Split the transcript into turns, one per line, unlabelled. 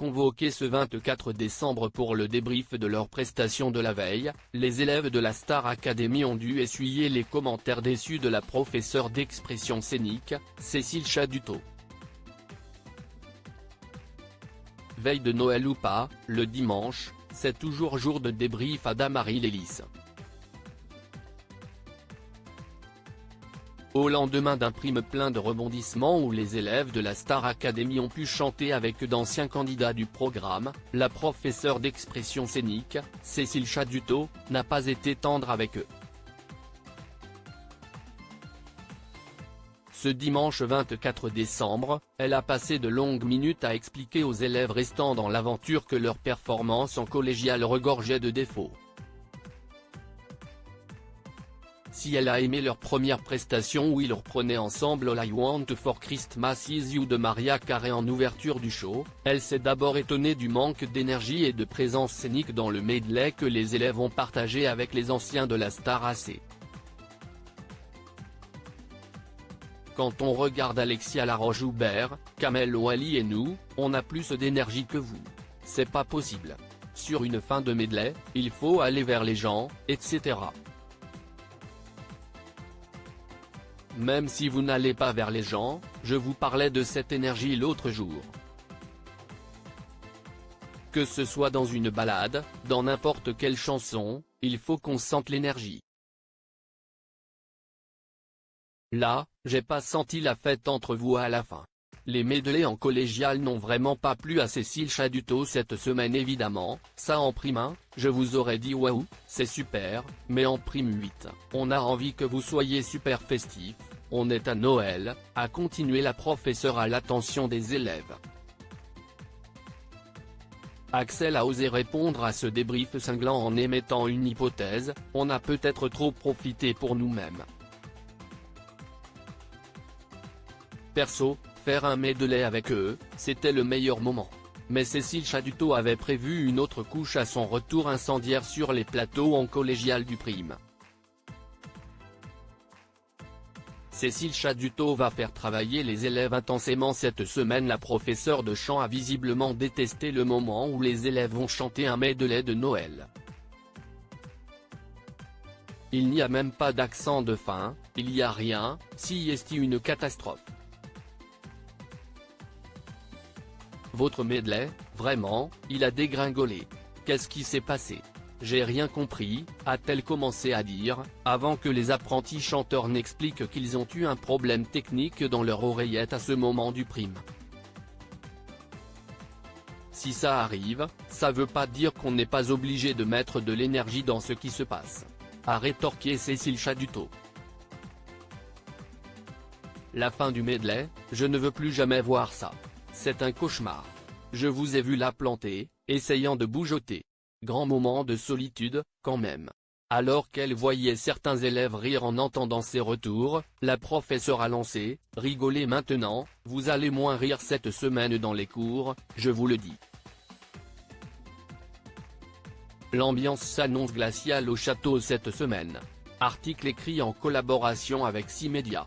convoqués ce 24 décembre pour le débrief de leur prestation de la veille, les élèves de la Star Academy ont dû essuyer les commentaires déçus de la professeure d'expression scénique, Cécile Chaduteau. Veille de Noël ou pas, le dimanche, c'est toujours jour de débrief à Damarie-Lélis. Au lendemain d'un prime plein de rebondissements où les élèves de la Star Academy ont pu chanter avec d'anciens candidats du programme, la professeure d'expression scénique, Cécile Chaduteau, n'a pas été tendre avec eux. Ce dimanche 24 décembre, elle a passé de longues minutes à expliquer aux élèves restants dans l'aventure que leur performance en collégiale regorgeait de défauts. Si elle a aimé leur première prestation où ils reprenaient ensemble All I Want for Christmas Is You de Mariah Carey en ouverture du show, elle s'est d'abord étonnée du manque d'énergie et de présence scénique dans le medley que les élèves ont partagé avec les anciens de la Star AC. Quand on regarde Alexia Laroche-Joubert, Kamel Ouali et nous, on a plus d'énergie que vous. C'est pas possible. Sur une fin de medley, il faut aller vers les gens, etc. Même si vous n'allez pas vers les gens, je vous parlais de cette énergie l'autre jour. Que ce soit dans une balade, dans n'importe quelle chanson, il faut qu'on sente l'énergie. Là, j'ai pas senti la fête entre vous à la fin. Les medleys en collégial n'ont vraiment pas plu à Cécile Chaduteau cette semaine évidemment, ça en prime 1, je vous aurais dit waouh, c'est super, mais en prime 8, on a envie que vous soyez super festif, on est à Noël, a continué la professeure à l'attention des élèves. Axel a osé répondre à ce débrief cinglant en émettant une hypothèse, on a peut-être trop profité pour nous-mêmes. Perso, faire un medley avec eux, c'était le meilleur moment. Mais Cécile Chaduteau avait prévu une autre couche à son retour incendiaire sur les plateaux en collégial du prime. Cécile Chaduteau va faire travailler les élèves intensément cette semaine. La professeure de chant a visiblement détesté le moment où les élèves vont chanter un medley de Noël. Il n'y a même pas d'accent de fin, il y a rien, si est une catastrophe. Votre medley, vraiment, il a dégringolé. Qu'est-ce qui s'est passé? J'ai rien compris, a-t-elle commencé à dire, avant que les apprentis chanteurs n'expliquent qu'ils ont eu un problème technique dans leur oreillette à ce moment du prime. Si ça arrive, ça veut pas dire qu'on n'est pas obligé de mettre de l'énergie dans ce qui se passe, a rétorqué Cécile Chaduteau. La fin du medley, je ne veux plus jamais voir ça. C'est un cauchemar. Je vous ai vu la planter, essayant de bougeoter. Grand moment de solitude, quand même. Alors qu'elle voyait certains élèves rire en entendant ses retours, la professeure a lancé, rigolez maintenant, vous allez moins rire cette semaine dans les cours, je vous le dis. L'ambiance s'annonce glaciale au château cette semaine. Article écrit en collaboration avec 6 médias.